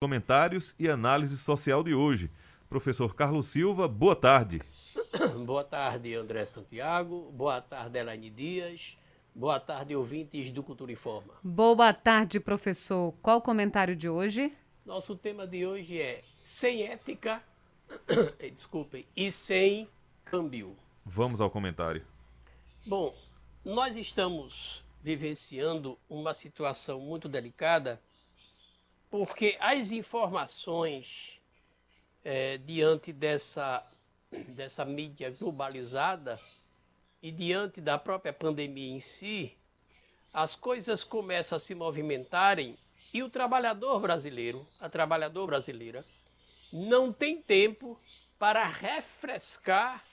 Comentários e análise social de hoje. Professor Carlos Silva, boa tarde. Boa tarde, André Santiago. Boa tarde, Elaine Dias. Boa tarde, ouvintes do Cultura Informa. Boa tarde, professor. Qual o comentário de hoje? Nosso tema de hoje é sem ética, desculpem, e sem câmbio. Vamos ao comentário. Bom, nós estamos vivenciando uma situação muito delicada porque as informações diante dessa mídia globalizada e diante da própria pandemia em si, as coisas começam a se movimentarem e o trabalhador brasileiro, a trabalhadora brasileira, não tem tempo para refrescar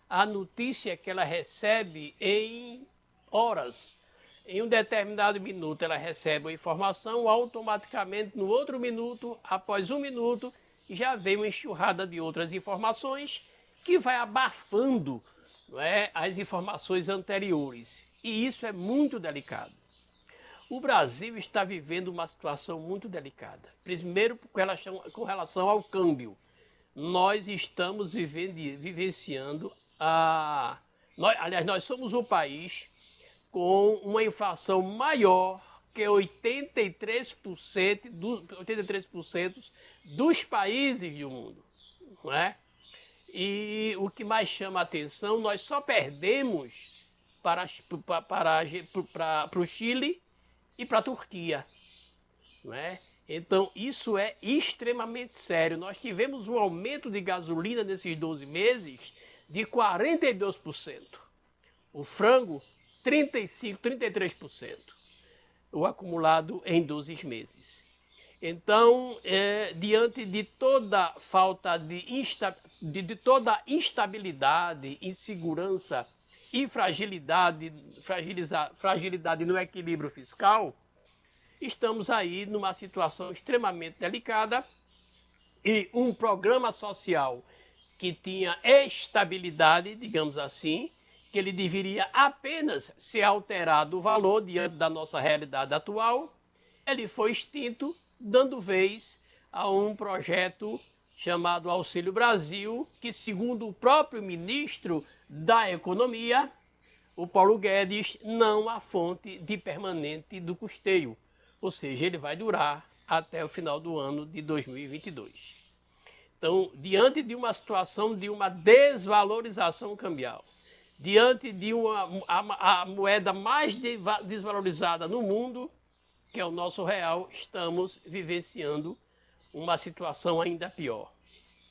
a notícia que ela recebe em horas. Em um determinado minuto ela recebe a informação, automaticamente no outro minuto, após um minuto, já vem uma enxurrada de outras informações que vai abafando, não é, as informações anteriores. E isso é muito delicado. O Brasil está vivendo uma situação muito delicada. Primeiro, com relação ao câmbio. Nós estamos vivenciando nós somos o país com uma inflação maior que 83% dos países do mundo, não é? E o que mais chama a atenção, nós só perdemos para o Chile e para a Turquia, não é? Então, isso é extremamente sério. Nós tivemos um aumento de gasolina nesses 12 meses de 42%. O frango, 35%, 33%. O acumulado em 12 meses. Então, diante de toda falta de toda instabilidade, insegurança e fragilidade no equilíbrio fiscal, estamos aí numa situação extremamente delicada e um programa social que tinha estabilidade, digamos assim, que ele deveria apenas ser alterado o valor diante da nossa realidade atual, ele foi extinto, dando vez a um projeto chamado Auxílio Brasil, que, segundo o próprio ministro da Economia, o Paulo Guedes, não há fonte de permanente do custeio. Ou seja, ele vai durar até o final do ano de 2022. Então, diante de uma situação de uma desvalorização cambial, diante de a moeda mais desvalorizada no mundo, que é o nosso real, estamos vivenciando uma situação ainda pior.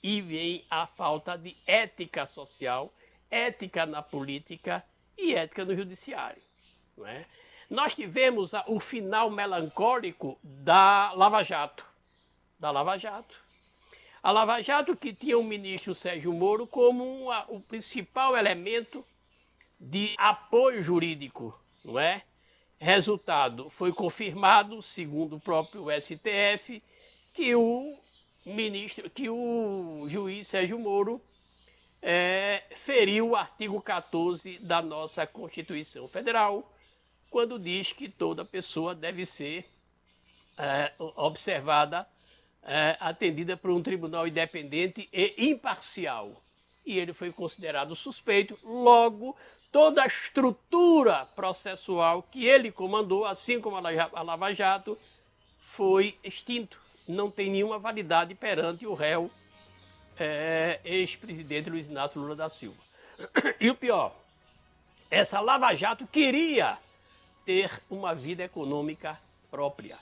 E vem a falta de ética social, ética na política e ética no judiciário. Não é? Nós tivemos o final melancólico da Lava Jato. A Lava Jato que tinha o ministro Sérgio Moro como o principal elemento de apoio jurídico, não é? Resultado, foi confirmado, segundo o próprio STF, que o juiz Sérgio Moro feriu o artigo 14 da nossa Constituição Federal, quando diz que toda pessoa deve ser observada, atendida por um tribunal independente e imparcial. E ele foi considerado suspeito, logo toda a estrutura processual que ele comandou, assim como a Lava Jato, foi extinto. Não tem nenhuma validade perante o réu ex-presidente Luiz Inácio Lula da Silva. E o pior, essa Lava Jato queria ter uma vida econômica própria.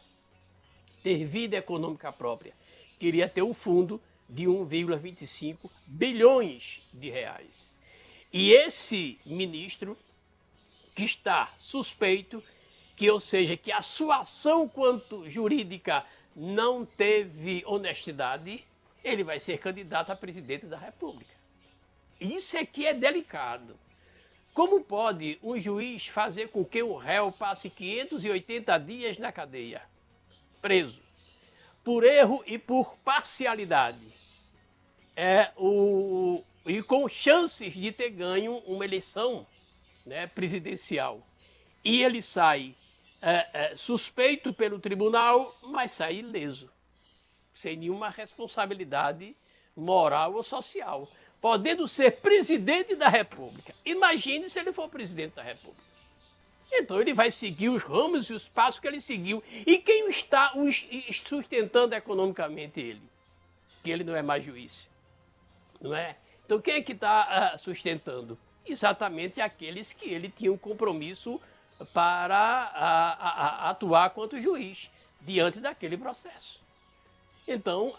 Ter vida econômica própria. Queria ter um fundo de 1,25 bilhões de reais. E esse ministro, que está suspeito, ou seja, que a sua ação quanto jurídica não teve honestidade, ele vai ser candidato a presidente da República. Isso é que é delicado. Como pode um juiz fazer com que o réu passe 580 dias na cadeia, preso, por erro e por parcialidade, e com chances de ter ganho uma eleição, né, presidencial, e ele sai suspeito pelo tribunal, mas sai ileso? sem nenhuma responsabilidade moral ou social, podendo ser presidente da República. Imagine se ele for presidente da República. Então ele vai seguir os ramos e os passos que ele seguiu. E quem está sustentando economicamente ele? Que ele não é mais juiz, não é? Então quem é que está sustentando? Exatamente aqueles que ele tinha um compromisso para atuar quanto juiz diante daquele processo. Então,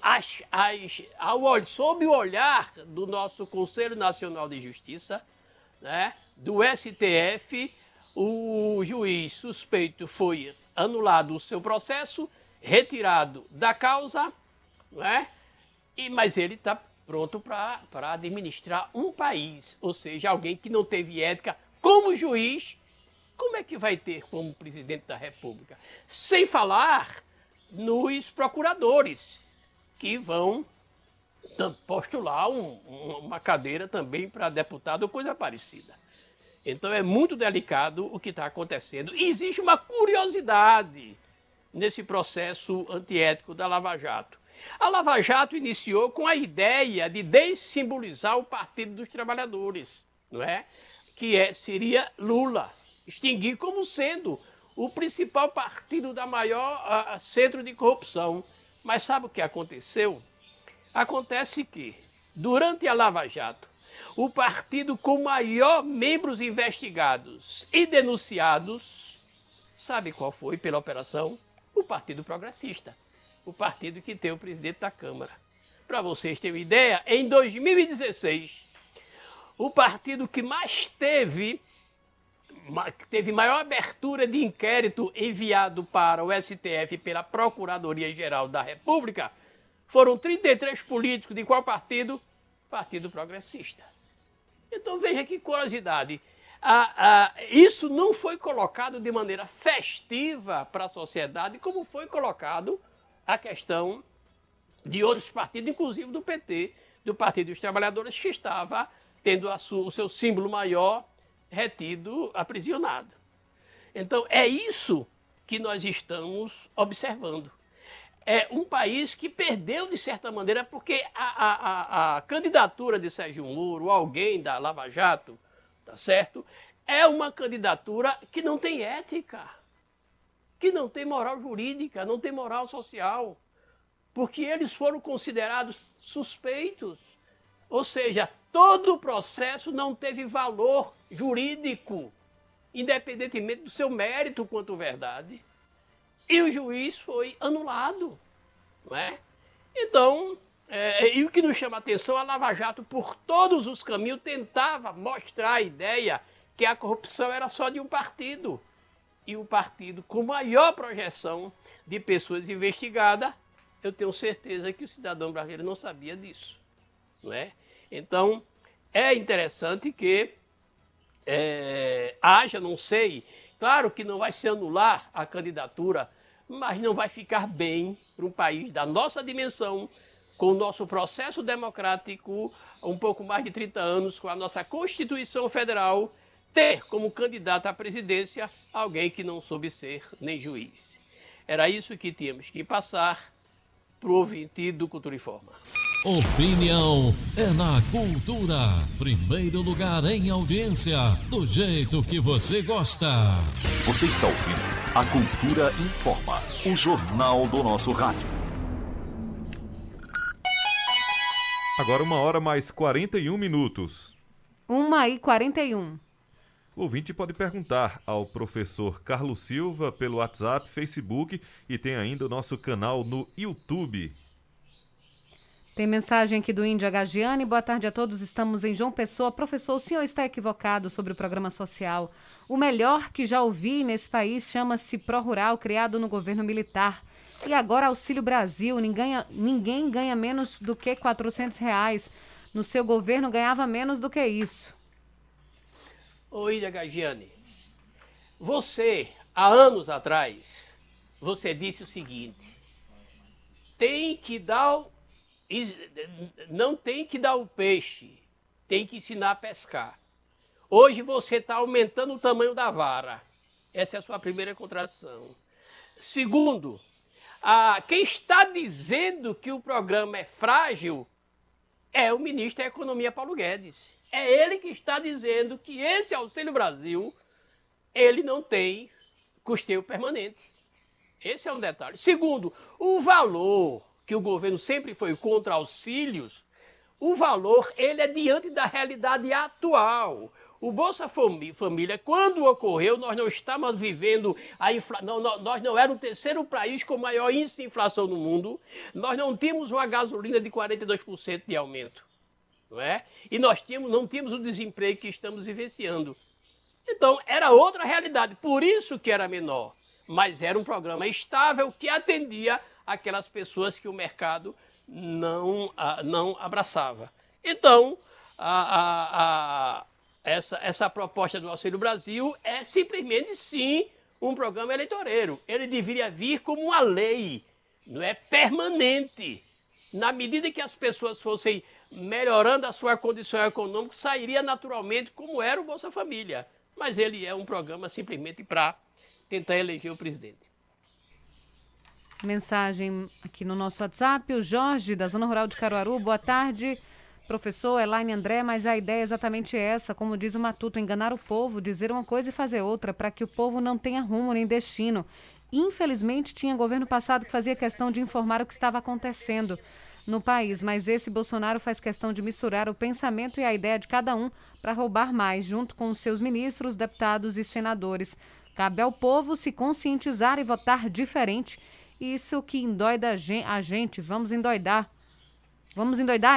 sob o olhar do nosso Conselho Nacional de Justiça, né, do STF, o juiz suspeito foi anulado o seu processo, retirado da causa, né, mas ele está pronto para administrar um país, ou seja, alguém que não teve ética como juiz, como é que vai ter como presidente da República? Sem falar nos procuradores, que vão postular uma cadeira também para deputado ou coisa parecida. Então é muito delicado o que está acontecendo. E existe uma curiosidade nesse processo antiético da Lava Jato. A Lava Jato iniciou com a ideia de dessimbolizar o Partido dos Trabalhadores, não é? Seria Lula, extinguir como sendo o principal partido da maior centro de corrupção. Mas sabe o que aconteceu? Acontece que, durante a Lava Jato, o partido com maior membros investigados e denunciados, sabe qual foi pela operação? O Partido Progressista, o partido que tem o presidente da Câmara. Para vocês terem uma ideia, em 2016, o partido que mais teve maior abertura de inquérito enviado para o STF pela Procuradoria-Geral da República foram 33 políticos de qual partido? Partido Progressista. Então veja que curiosidade. Isso não foi colocado de maneira festiva para a sociedade, como foi colocado a questão de outros partidos, inclusive do PT, do Partido dos Trabalhadores, que estava tendo o seu símbolo maior retido, aprisionado. Então, é isso que nós estamos observando. É um país que perdeu, de certa maneira, porque a candidatura de Sérgio Moro, alguém da Lava Jato, tá certo? É uma candidatura que não tem ética, que não tem moral jurídica, não tem moral social, porque eles foram considerados suspeitos. Ou seja, todo o processo não teve valor jurídico, independentemente do seu mérito quanto verdade. E o juiz foi anulado, não é? Então, e o que nos chama a atenção, a Lava Jato, por todos os caminhos, tentava mostrar a ideia que a corrupção era só de um partido. E o partido com maior projeção de pessoas investigadas, eu tenho certeza que o cidadão brasileiro não sabia disso, não é? Então, é interessante que haja, não sei, claro que não vai se anular a candidatura, mas não vai ficar bem para um país da nossa dimensão, com o nosso processo democrático, um pouco mais de 30 anos, com a nossa Constituição Federal, ter como candidato à presidência alguém que não soube ser nem juiz. Era isso que tínhamos que passar para o ouvinte do Cultura e Forma. Opinião é na cultura. Primeiro lugar em audiência, do jeito que você gosta. Você está ouvindo a Cultura Informa, o jornal do nosso rádio. Agora 1h mais 41 minutos. 1h41. O ouvinte pode perguntar ao professor Carlos Silva pelo WhatsApp, Facebook e tem ainda o nosso canal no YouTube. Tem mensagem aqui do Índia Gagiane. Boa tarde a todos, estamos em João Pessoa. Professor, o senhor está equivocado sobre o programa social. O melhor que já ouvi nesse país chama-se Pró-Rural, criado no governo militar. E agora Auxílio Brasil, ninguém ganha menos do que R$400. No seu governo ganhava menos do que isso. Ô Índia Gagiane, você, há anos atrás, você disse o seguinte: não tem que dar o peixe, tem que ensinar a pescar. Hoje você está aumentando o tamanho da vara. Essa é a sua primeira contradição. Segundo, Quem está dizendo que o programa é frágil é o ministro da Economia, Paulo Guedes. É ele que está dizendo que esse Auxílio Brasil, ele não tem custeio permanente. Esse é um detalhe. Segundo, o valor, que o governo sempre foi contra auxílios, o valor, ele é diante da realidade atual. O Bolsa Família, quando ocorreu, nós não estávamos vivendo a inflação. Nós não éramos o terceiro país com maior índice de inflação no mundo. Nós não tínhamos uma gasolina de 42% de aumento. Não é? E nós não tínhamos o desemprego que estamos vivenciando. Então, era outra realidade. Por isso que era menor. Mas era um programa estável que atendia aquelas pessoas que o mercado não abraçava. Então, essa proposta do Auxílio Brasil é simplesmente, sim, um programa eleitoreiro. Ele deveria vir como uma lei, não é, permanente. Na medida que as pessoas fossem melhorando a sua condição econômica, sairia naturalmente como era o Bolsa Família. Mas ele é um programa simplesmente para tentar eleger o presidente. Mensagem aqui no nosso WhatsApp, o Jorge, da Zona Rural de Caruaru. Boa tarde, professor Elaine André, mas a ideia é exatamente essa, como diz o Matuto, enganar o povo, dizer uma coisa e fazer outra, para que o povo não tenha rumo nem destino. Infelizmente, tinha governo passado que fazia questão de informar o que estava acontecendo no país, mas esse Bolsonaro faz questão de misturar o pensamento e a ideia de cada um para roubar mais, junto com os seus ministros, deputados e senadores. Cabe ao povo se conscientizar e votar diferente. Isso que endoida a gente, vamos endoidar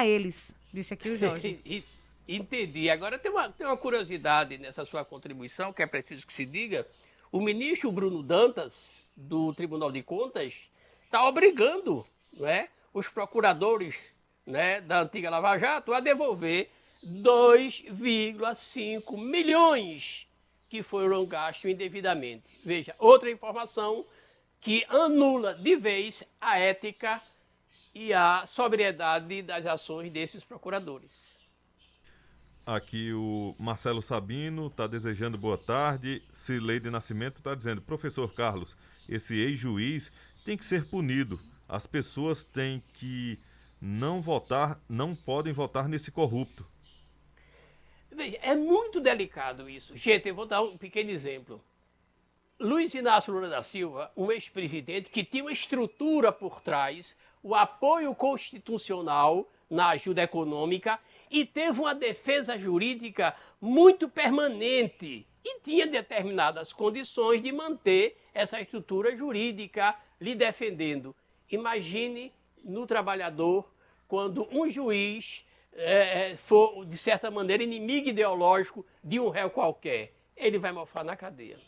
eles, disse aqui o Jorge. Entendi. Agora tem uma curiosidade nessa sua contribuição, que é preciso que se diga. O ministro Bruno Dantas, do Tribunal de Contas, está obrigando, não é, os procuradores, né, da antiga Lava Jato a devolver 2,5 milhões que foram gastos indevidamente. Veja, outra informação que anula de vez a ética e a sobriedade das ações desses procuradores. Aqui o Marcelo Sabino está desejando boa tarde. Cileide Nascimento está dizendo, professor Carlos, esse ex-juiz tem que ser punido. As pessoas têm que não podem votar nesse corrupto. Veja, é muito delicado isso. Gente, eu vou dar um pequeno exemplo. Luiz Inácio Lula da Silva, um ex-presidente que tinha uma estrutura por trás, o apoio constitucional na ajuda econômica e teve uma defesa jurídica muito permanente e tinha determinadas condições de manter essa estrutura jurídica lhe defendendo. Imagine no trabalhador quando um juiz for, de certa maneira, inimigo ideológico de um réu qualquer. Ele vai mofar na cadeia.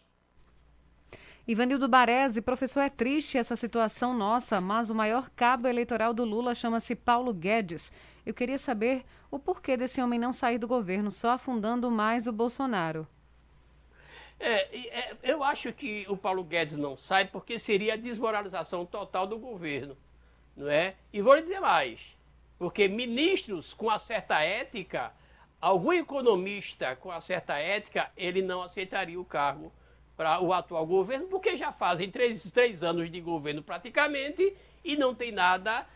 Ivanildo Baresi, professor, é triste essa situação nossa, mas o maior cabo eleitoral do Lula chama-se Paulo Guedes. Eu queria saber o porquê desse homem não sair do governo, só afundando mais o Bolsonaro. Eu acho que o Paulo Guedes não sai porque seria a desmoralização total do governo, não é? E vou lhe dizer mais, porque ministros com uma certa ética, algum economista com uma certa ética, ele não aceitaria o cargo para o atual governo, porque já fazem três anos de governo praticamente e não tem nada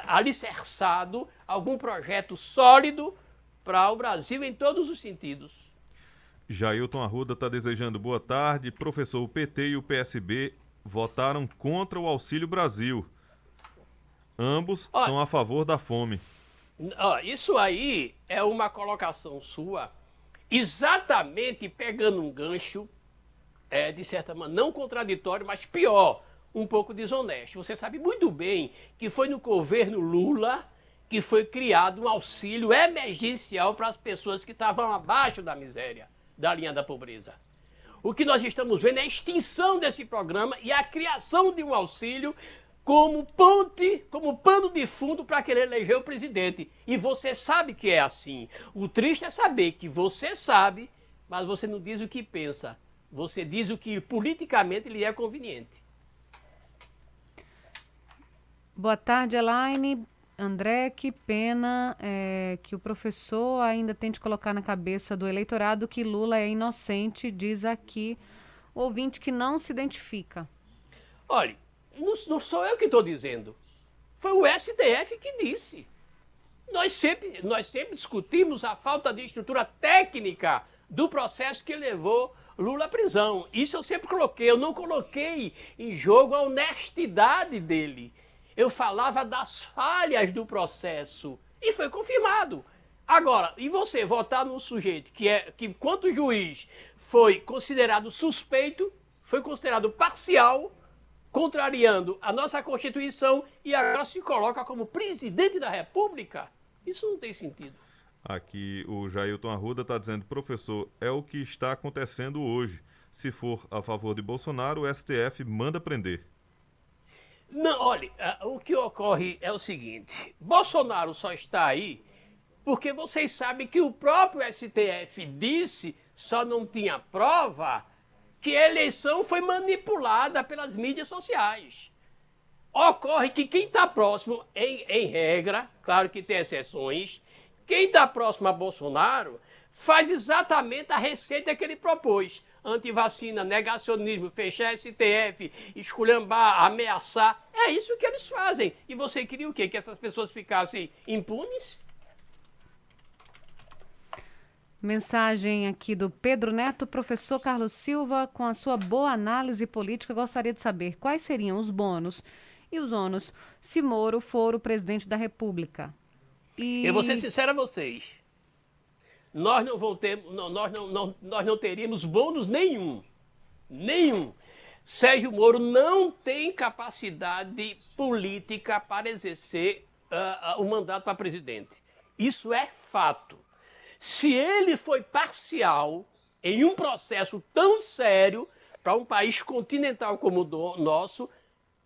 alicerçado, algum projeto sólido para o Brasil em todos os sentidos. Jailton Arruda está desejando boa tarde. Professor, o PT e o PSB votaram contra o Auxílio Brasil. Ambos são a favor da fome. Isso aí é uma colocação sua, exatamente pegando um gancho, de certa maneira, não contraditório, mas pior, um pouco desonesto. Você sabe muito bem que foi no governo Lula que foi criado um auxílio emergencial para as pessoas que estavam abaixo da miséria, da linha da pobreza. O que nós estamos vendo é a extinção desse programa e a criação de um auxílio como ponte, como pano de fundo para querer eleger o presidente. E você sabe que é assim. O triste é saber que você sabe, mas você não diz o que pensa. Você diz o que politicamente lhe é conveniente. Boa tarde, Elaine. André, que pena que o professor ainda tente colocar na cabeça do eleitorado que Lula é inocente, diz aqui o ouvinte que não se identifica. Olha, Não sou eu que estou dizendo. Foi o STF que disse. Nós sempre discutimos a falta de estrutura técnica do processo que levou Lula à prisão. Isso eu sempre coloquei. Eu não coloquei em jogo a honestidade dele. Eu falava das falhas do processo. E foi confirmado. Agora, e você votar num sujeito que enquanto juiz foi considerado suspeito, foi considerado parcial, contrariando a nossa Constituição e agora se coloca como presidente da República? Isso não tem sentido. Aqui o Jailton Arruda está dizendo, professor, é o que está acontecendo hoje. Se for a favor de Bolsonaro, o STF manda prender. Não, olha, o que ocorre é o seguinte, Bolsonaro só está aí porque vocês sabem que o próprio STF disse, só não tinha prova, que a eleição foi manipulada pelas mídias sociais. Ocorre que quem está próximo, em regra, claro que tem exceções, quem está próximo a Bolsonaro faz exatamente a receita que ele propôs. Antivacina, negacionismo, fechar STF, esculhambar, ameaçar. É isso que eles fazem. E você queria o quê? Que essas pessoas ficassem impunes? Mensagem aqui do Pedro Neto. Professor Carlos Silva, com a sua boa análise política, gostaria de saber quais seriam os bônus e os ônus se Moro for o presidente da República. Eu vou ser sincero a vocês. Nós não teríamos bônus nenhum. Nenhum. Sérgio Moro não tem capacidade política para exercer o mandato para presidente. Isso é fato. Se ele foi parcial em um processo tão sério para um país continental como o nosso,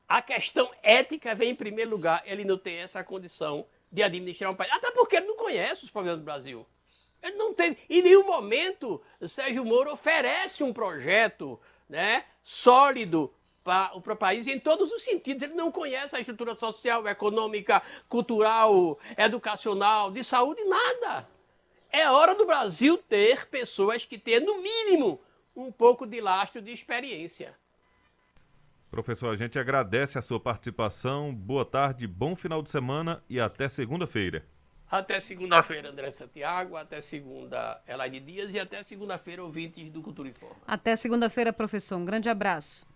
a questão ética vem em primeiro lugar. Ele não tem essa condição de administrar um país. Até porque ele não conhece os problemas do Brasil. Ele não tem. Em nenhum momento, Sérgio Moro oferece um projeto, né, sólido para o país em todos os sentidos. Ele não conhece a estrutura social, econômica, cultural, educacional, de saúde, nada. É hora do Brasil ter pessoas que tenham, no mínimo, um pouco de lastro de experiência. Professor, a gente agradece a sua participação. Boa tarde, bom final de semana e até segunda-feira. Até segunda-feira, André Santiago. Até segunda, Elaine Dias. E até segunda-feira, ouvintes do Cultura Informa. Até segunda-feira, professor. Um grande abraço.